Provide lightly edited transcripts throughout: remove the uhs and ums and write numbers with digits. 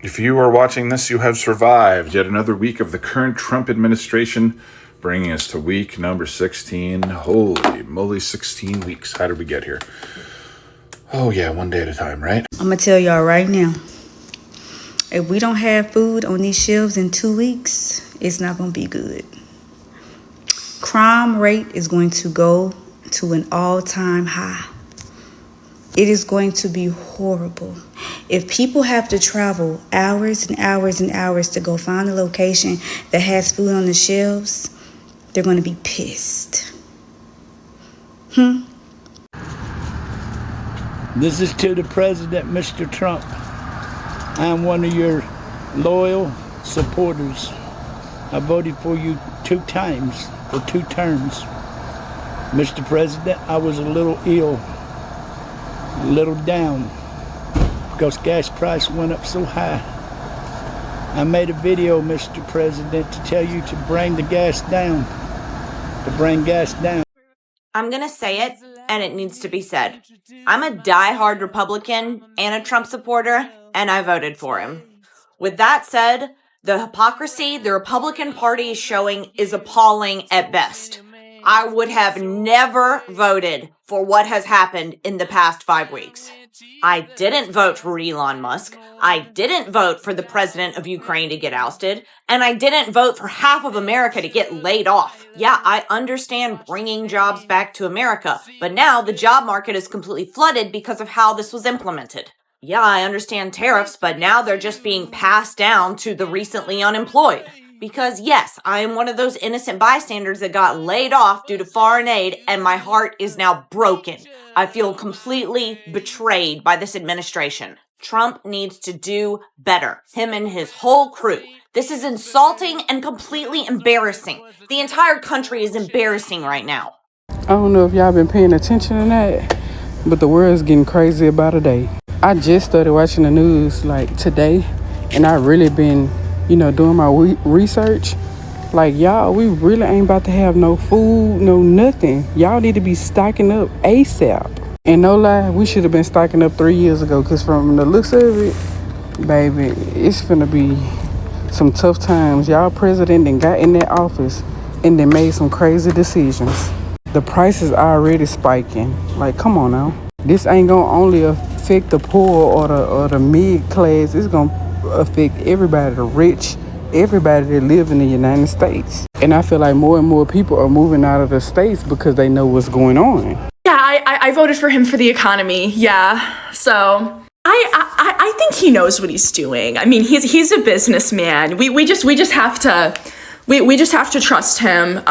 If you are watching this, you have survived yet another week of the current Trump administration, bringing us to week number 16. Holy moly, 16 weeks. How did we get here? Oh yeah, one day at a time, right? I'm going to tell y'all right now, if we don't have food on these shelves in 2 weeks, it's not going to be good. Crime rate is going to go to an all-time high. It is going to be horrible. If people have to travel hours and hours and hours to go find a location that has food on the shelves, they're going to be pissed. This is to the president, Mr. Trump. I'm one of your loyal supporters. I voted for you 2 times for 2 terms. Mr. President, I was a little ill, a little down, because gas price went up so high. I made a video, Mr. President, to tell you to bring the gas down, I'm going to say it, and it needs to be said. I'm a diehard Republican and a Trump supporter, and I voted for him. With that said, the hypocrisy the Republican Party is showing is appalling at best. I would have never voted for what has happened in the past 5 weeks. I didn't vote for Elon Musk. I didn't vote for the president of Ukraine to get ousted. And I didn't vote for half of America to get laid off. Yeah, I understand bringing jobs back to America, but now the job market is completely flooded because of how this was implemented. Yeah, I understand tariffs, but now they're just being passed down to the recently unemployed. Because yes, I am one of those innocent bystanders that got laid off due to foreign aid, and my heart is now broken. I feel completely betrayed by this administration. Trump needs to do better. Him and his whole crew. This is insulting and completely embarrassing. The entire country is embarrassing right now. I don't know if y'all been paying attention to that, but the world's getting crazy about a day. I just started watching the news like today, and I really been doing my research. Like, y'all, we really ain't about to have no food, no nothing. Y'all need to be stocking up ASAP. And no lie, we should have been stocking up 3 years ago, because from the looks of it, baby, it's finna be some tough times. Y'all president then got in that office and then made some crazy decisions. The prices are already spiking. Like, come on now. This ain't gonna only affect the poor or the mid class. It's gonna affect everybody, the rich, everybody that live in the United States. And I feel like more and more people are moving out of the states because they know what's going on. Yeah, I voted for him for the economy. Yeah, so I think he knows what he's doing. I mean, he's a businessman. We just have to trust him.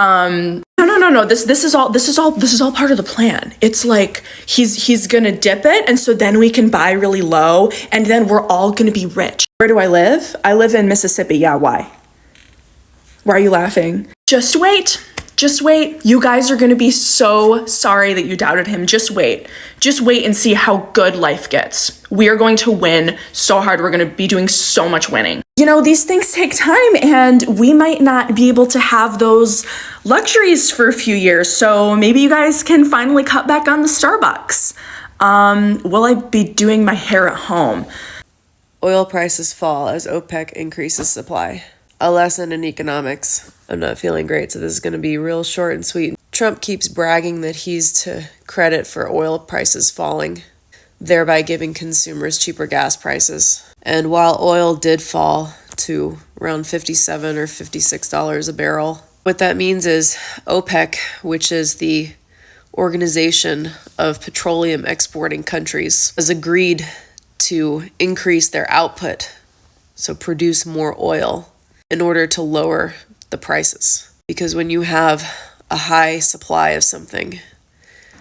No. This is all part of the plan. It's like he's gonna dip it, and so then we can buy really low, and then we're all gonna be rich. Where do I live? I live in Mississippi. Yeah, why? Why are you laughing? Just wait. You guys are gonna be so sorry that you doubted him. Just wait and see how good life gets. We are going to win so hard. We're gonna be doing so much winning. These things take time, and we might not be able to have those luxuries for a few years. So maybe you guys can finally cut back on the Starbucks. Will I be doing my hair at home? Oil prices fall as OPEC increases supply. A lesson in economics. I'm not feeling great, so this is going to be real short and sweet. Trump keeps bragging that he's to credit for oil prices falling, thereby giving consumers cheaper gas prices. And while oil did fall to around $57 or $56 a barrel, what that means is OPEC, which is the Organization of Petroleum Exporting Countries, has agreed to increase their output, so produce more oil, in order to lower the prices. Because when you have a high supply of something,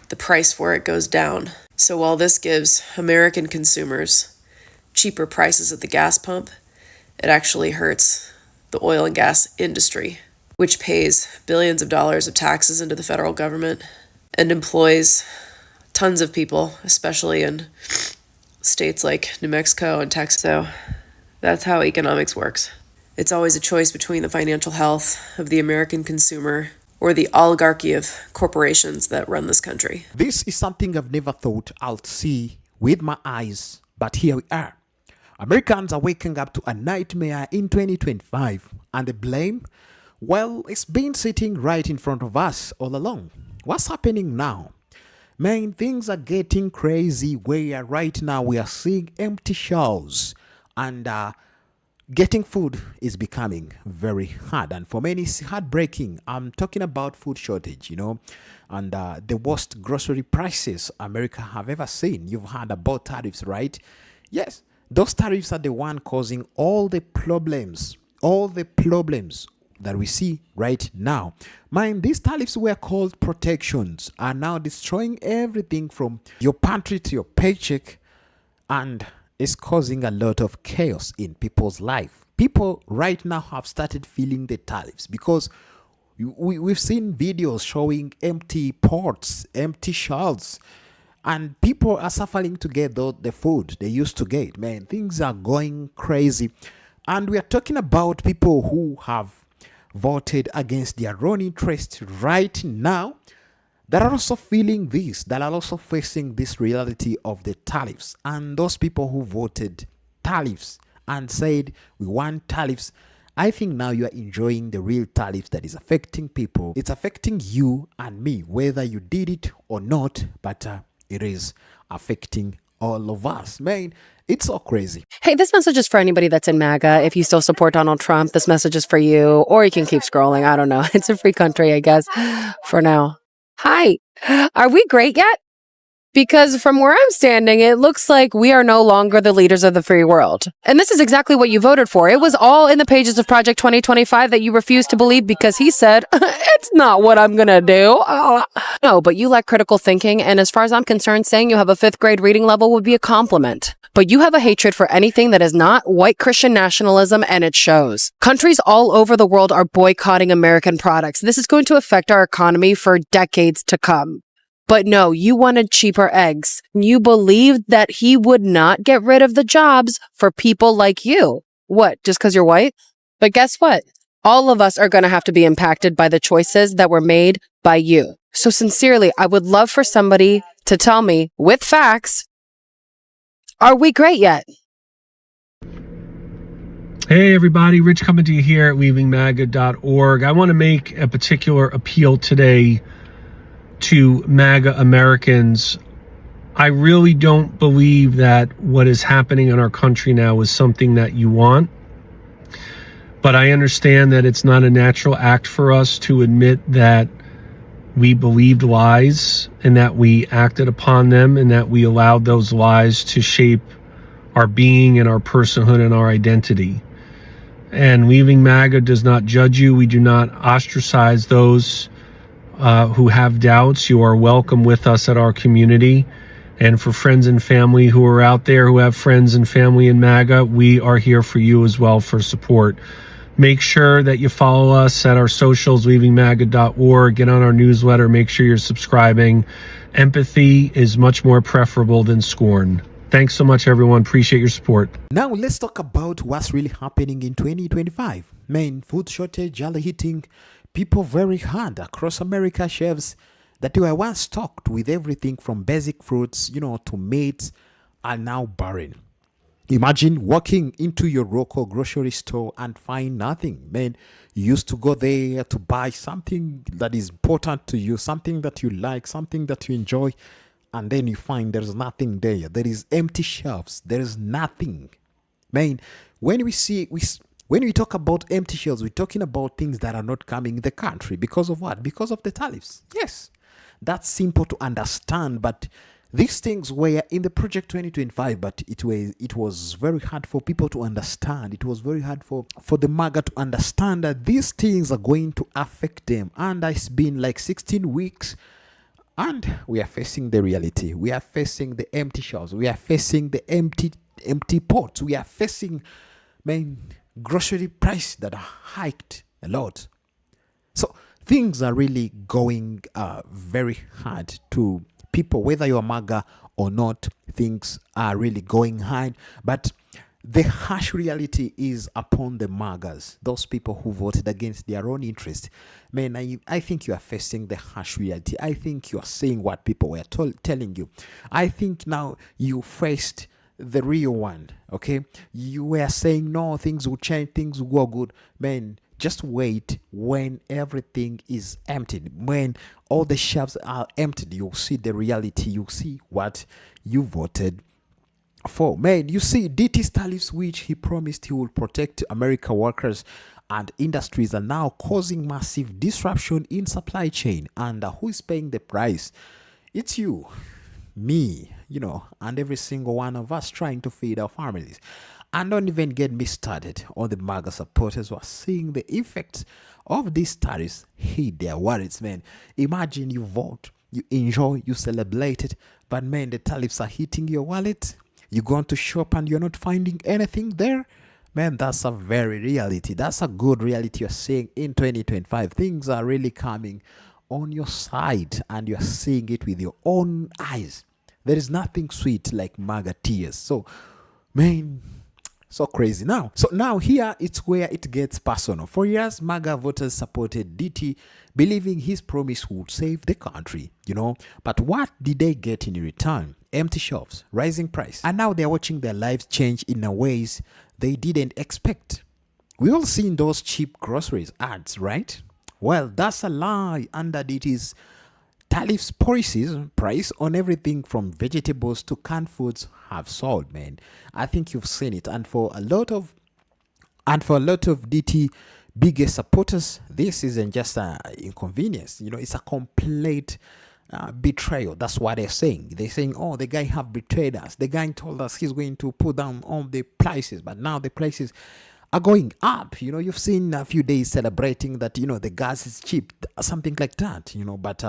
the price for it goes down. So while this gives American consumers cheaper prices at the gas pump, it actually hurts the oil and gas industry, which pays billions of dollars of taxes into the federal government and employs tons of people, especially in states like New Mexico and Texas. So that's how economics works. It's always a choice between the financial health of the American consumer or the oligarchy of corporations that run this country. This is something I've never thought I'll see with my eyes, but here we are. Americans are waking up to a nightmare in 2025, and the blame? Well, it's been sitting right in front of us all along. What's happening now? Man, things are getting crazy where right now we are seeing empty shelves, and getting food is becoming very hard, and for many it's heartbreaking. I'm talking about food shortage, and the worst grocery prices America have ever seen. You've heard about tariffs, right? Yes, those tariffs are the one causing all the problems that we see right now. Mind, these tariffs were called protections, are now destroying everything from your pantry to your paycheck, and it's causing a lot of chaos in people's life. People right now have started feeling the tariffs because we've seen videos showing empty pots, empty shelves, and people are suffering to get the food they used to get. Man, things are going crazy. And we are talking about people who have voted against their own interest right now, that are also feeling this, that are also facing this reality of the tariffs. And those people who voted tariffs and said, we want tariffs, I think now you are enjoying the real tariffs that is affecting people. It's affecting you and me, whether you did it or not, but it is affecting all of us. Man, it's so crazy. Hey, this message is for anybody that's in MAGA. If you still support Donald Trump, this message is for you, or you can keep scrolling. I don't know. It's a free country, I guess, for now. Hi, are we great yet? Because from where I'm standing, it looks like we are no longer the leaders of the free world. And this is exactly what you voted for. It was all in the pages of Project 2025 that you refused to believe because he said, it's not what I'm gonna do. No, but you lack critical thinking. And as far as I'm concerned, saying you have a 5th grade reading level would be a compliment. But you have a hatred for anything that is not white Christian nationalism, and it shows. Countries all over the world are boycotting American products. This is going to affect our economy for decades to come. But no, you wanted cheaper eggs. You believed that he would not get rid of the jobs for people like you. What, just because you're white? But guess what? All of us are going to have to be impacted by the choices that were made by you. So sincerely, I would love for somebody to tell me, with facts, are we great yet? Hey everybody, Rich coming to you here at leavingmaga.org. I want to make a particular appeal today to MAGA Americans. I really don't believe that what is happening in our country now is something that you want. But I understand that it's not a natural act for us to admit that we believed lies and that we acted upon them and that we allowed those lies to shape our being and our personhood and our identity. And Leaving MAGA does not judge you. We do not ostracize those who have doubts. You are welcome with us at our community. And for friends and family who are out there who have friends and family in MAGA, we are here for you as well for support. Make sure that you follow us at our socials, leavingmaga.org. Get on our newsletter. Make sure you're subscribing. Empathy is much more preferable than scorn. Thanks so much, everyone. Appreciate your support. Now let's talk about what's really happening in 2025. Man, food shortage are hitting people very hard across America. Shelves that were once stocked with everything from basic fruits, to meat, are now barren. Imagine walking into your local grocery store and find nothing. Man, you used to go there to buy something that is important to you, something that you like, something that you enjoy, and then you find there's nothing there. There is empty shelves. There is nothing. Man, when we talk about empty shelves, we're talking about things that are not coming in the country. Because of what? Because of the tariffs. Yes, that's simple to understand, but these things were in the Project 2025, but it was very hard for people to understand. It was very hard for the MAGA to understand that these things are going to affect them. And it's been like 16 weeks, and we are facing the reality. We are facing the empty shelves. We are facing the empty pots. We are facing, grocery price that are hiked a lot. So things are really going very hard to people, whether you're MAGA or not. Things are really going hard, but the harsh reality is upon the MAGAs, those people who voted against their own interest. Man, I think you are facing the harsh reality. I think you are seeing what people were telling you. I think now you faced the real one. Okay, you were saying no, things will change, things will go good. Man, just wait. When everything is emptied, when all the shelves are emptied, you'll see the reality. You'll see what you voted for. Man, you see, DT's tariffs, which he promised he would protect American workers and industries, are now causing massive disruption in supply chain. And who is paying the price? It's you, me, and every single one of us trying to feed our families. And don't even get me started on the MAGA supporters who are seeing the effects of these tariffs hit their wallets, man. Imagine you vote, you enjoy, you celebrate it, but man, the tariffs are hitting your wallet. You go on to shop and you're not finding anything there. Man, that's a very reality. That's a good reality you're seeing in 2025. Things are really coming on your side and you're seeing it with your own eyes. There is nothing sweet like MAGA tears. So, man, so crazy now. So now here it's where it gets personal. For years, MAGA voters supported DT, believing his promise would save the country, But what did they get in return? Empty shelves, rising price. And now they're watching their lives change in a ways they didn't expect. We all seen those cheap groceries ads, right? Well, that's a lie under DT's tariffs policies. Price on everything from vegetables to canned foods have soared, man. I think you've seen it. And for a lot of DT biggest supporters, this isn't just an inconvenience. It's a complete betrayal. That's what they're saying. They're saying, oh, the guy have betrayed us. The guy told us he's going to put down all the prices, but now the prices are going up. You've seen a few days celebrating that, the gas is cheap, something like that, but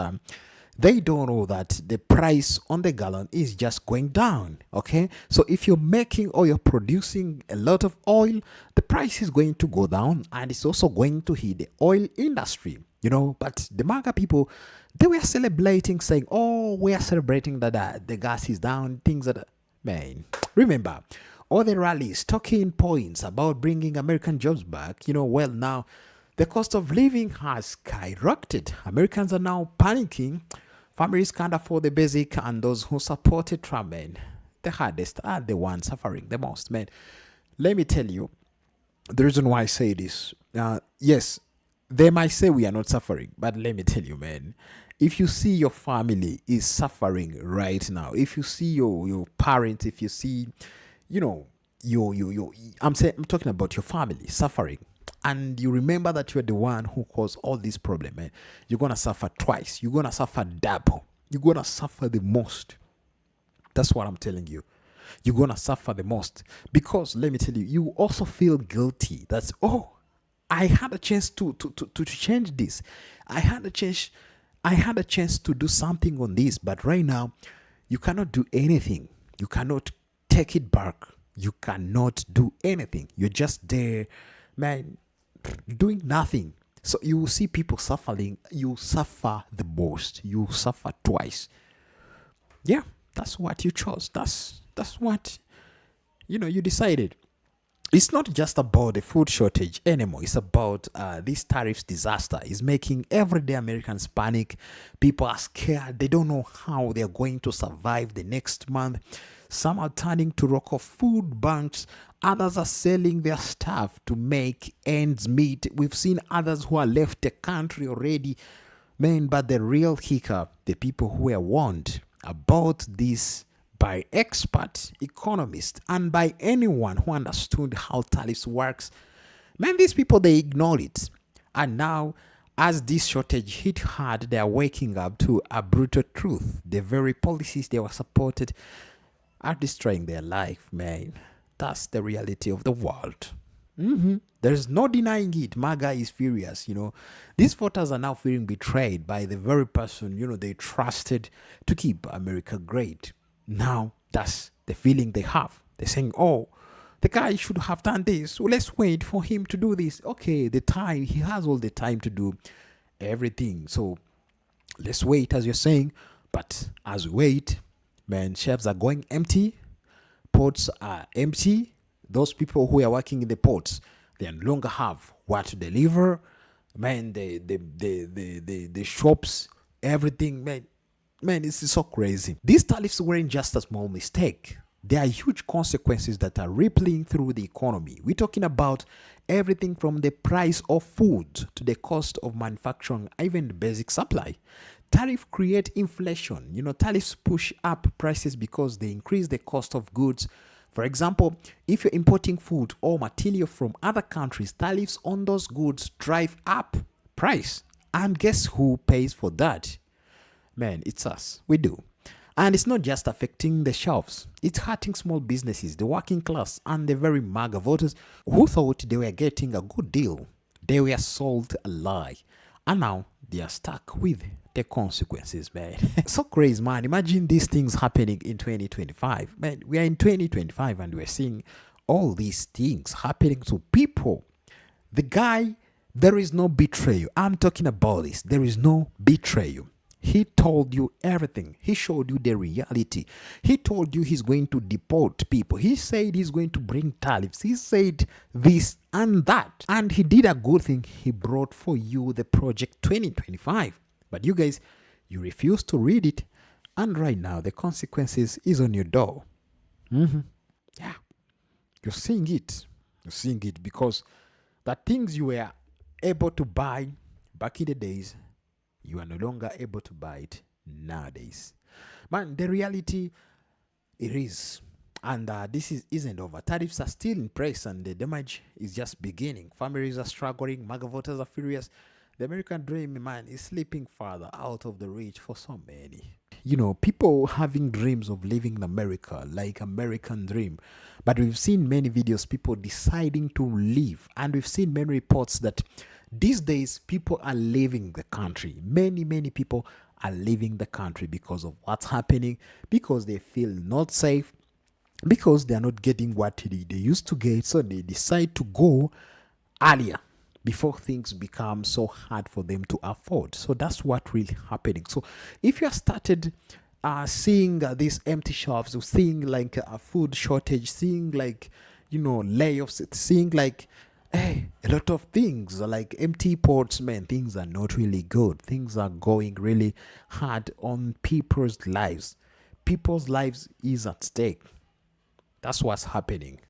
they don't know that the price on the gallon is just going down. Okay, so if you're making or you're producing a lot of oil, the price is going to go down, and it's also going to hit the oil industry. But the MAGA people, they were celebrating, saying, oh, we are celebrating that the gas is down, things that, man, remember all the rallies talking points about bringing American jobs back. Well, now the cost of living has skyrocketed. Americans are now panicking. Families can't afford the basic, and those who supported Trump, man, the hardest are the ones suffering the most, man. Let me tell you the reason why I say this. Yes, they might say we are not suffering, but let me tell you, man, if you see your family is suffering right now, if you see your parents, if you see, I'm talking about your family suffering, and you remember that you're the one who caused all this problem, man, you're gonna suffer twice. You're gonna suffer double. You're gonna suffer the most. That's what I'm telling you. You're gonna suffer the most, because let me tell you, you also feel guilty. That's, oh, I had a chance to change this. I had a chance to do something on this, but right now you cannot do anything. You cannot take it back. You cannot do anything. You're just there, man, doing nothing. So you will see people suffering. You suffer the most. You suffer twice. Yeah, that's what you chose. That's what you decided. It's not just about the food shortage anymore. It's about this tariffs disaster is making everyday Americans panic. People are scared. They don't know how they're going to survive the next month. Some are turning to local food banks. Others are selling their stuff to make ends meet. We've seen others who are left the country already. Man, but the real hiccup, the people who were warned about this by experts, economists, and by anyone who understood how tariffs works, man, these people, they ignored it. And now, as this shortage hit hard, they are waking up to a brutal truth. The very policies they were supported are destroying their life, man. That's the reality of the world. There's no denying it. MAGA is furious. These voters are now feeling betrayed by the very person they trusted to keep America great. Now that's the feeling they have. They're saying, oh, the guy should have done this, so let's wait for him to do this. Okay, he has all the time to do everything, so let's wait, as you're saying. But as we wait, man, shelves are going empty, ports are empty. Those people who are working in the ports, they no longer have what to deliver. Man, the shops, everything, man, it's so crazy. These tariffs weren't just a small mistake. There are huge consequences that are rippling through the economy. We're talking about everything from the price of food to the cost of manufacturing, even the basic supply. Tariffs create inflation. Tariffs push up prices because they increase the cost of goods. For example, if you're importing food or material from other countries, tariffs on those goods drive up price. And guess who pays for that? Man, it's us. We do. And it's not just affecting the shelves. It's hurting small businesses, the working class, and the very MAGA voters who thought they were getting a good deal. They were sold a lie. And now they are stuck with the consequences, man. So crazy, man. Imagine these things happening in 2025. Man, we are in 2025 and we're seeing all these things happening to people. The guy, there is no betrayal. I'm talking about this. There is no betrayal. He told you everything. He showed you the reality. He told you he's going to deport people. He said he's going to bring tariffs. He said this and that. And he did a good thing. He brought for you the Project 2025. But you guys, you refuse to read it. And right now, the consequences is on your door. Yeah. You're seeing it. You're seeing it because the things you were able to buy back in the days, you are no longer able to buy it nowadays. Man, the reality, it is. And this isn't over. Tariffs are still in place and the damage is just beginning. Families are struggling. MAGA voters are furious. The American dream, man, is slipping farther out of the reach for so many. People having dreams of living in America, like American dream. But we've seen many videos, people deciding to leave. And we've seen many reports that these days, people are leaving the country. Many people are leaving the country because of what's happening, because they feel not safe, because they are not getting what they used to get. So they decide to go earlier before things become so hard for them to afford. So that's what really happening. So if you have started seeing these empty shelves, seeing like a food shortage, seeing like, layoffs, seeing like, a lot of things like empty ports, man, things are not really good. Things are going really hard on people's lives. People's lives is at stake. That's what's happening.